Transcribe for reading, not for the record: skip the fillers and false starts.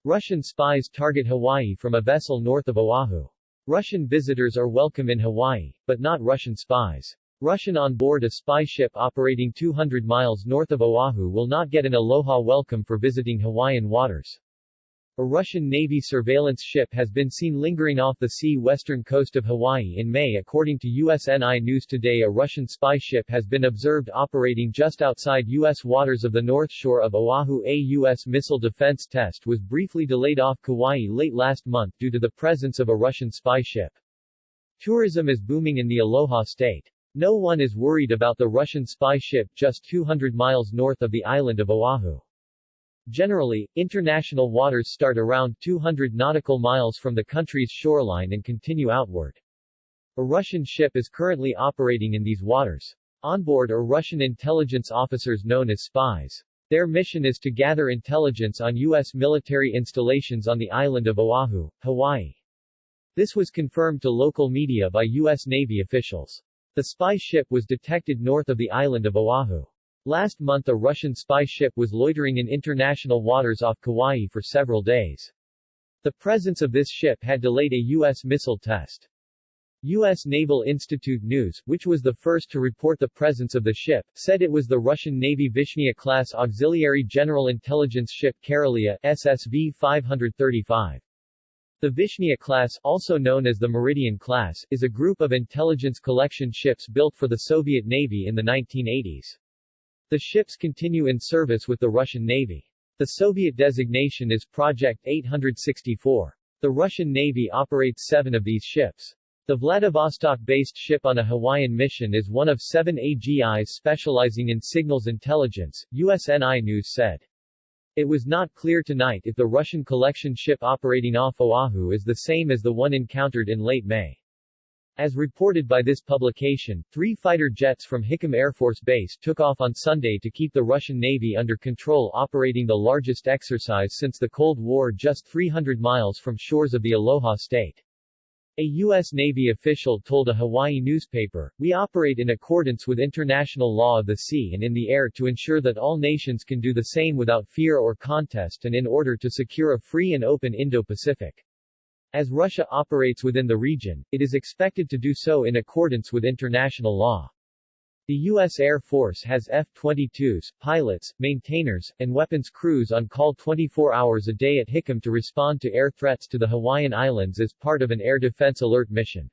Russian spies target Hawaii from a vessel north of Oahu. Russian visitors are welcome in Hawaii, but not Russian spies. Russian on board a spy ship operating 200 miles north of Oahu will not get an Aloha welcome for visiting Hawaiian waters. A Russian Navy surveillance ship has been seen lingering off the sea-western coast of Hawaii in May. According to USNI News Today, a Russian spy ship has been observed operating just outside U.S. waters of the north shore of Oahu. A U.S. missile defense test was briefly delayed off Kauai late last month due to the presence of a Russian spy ship. Tourism is booming in the Aloha state. No one is worried about the Russian spy ship just 200 miles north of the island of Oahu. Generally, international waters start around 200 nautical miles from the country's shoreline and continue outward. A Russian ship is currently operating in these waters. On board are Russian intelligence officers known as spies. Their mission is to gather intelligence on U.S. military installations on the island of Oahu, Hawaii. This was confirmed to local media by U.S. Navy officials. The spy ship was detected north of the island of Oahu. Last month a Russian spy ship was loitering in international waters off Kauai for several days. The presence of this ship had delayed a U.S. missile test. U.S. Naval Institute News, which was the first to report the presence of the ship, said it was the Russian Navy Vishnya-class auxiliary general intelligence ship Karelia, SSV 535. The Vishnya class, also known as the Meridian class, is a group of intelligence collection ships built for the Soviet Navy in the 1980s. The ships continue in service with the Russian Navy. The Soviet designation is Project 864. The Russian Navy operates 7 of these ships. The Vladivostok-based ship on a Hawaiian mission is one of 7 AGIs specializing in signals intelligence, USNI News said. It was not clear tonight if the Russian collection ship operating off Oahu is the same as the one encountered in late May. As reported by this publication, 3 fighter jets from Hickam Air Force Base took off on Sunday to keep the Russian Navy under control, operating the largest exercise since the Cold War just 300 miles from shores of the Aloha state. A U.S. Navy official told a Hawaii newspaper, "We operate in accordance with international law of the sea and in the air to ensure that all nations can do the same without fear or contest and in order to secure a free and open Indo-Pacific. As Russia operates within the region, it is expected to do so in accordance with international law." The U.S. Air Force has F-22s, pilots, maintainers, and weapons crews on call 24 hours a day at Hickam to respond to air threats to the Hawaiian Islands as part of an air defense alert mission.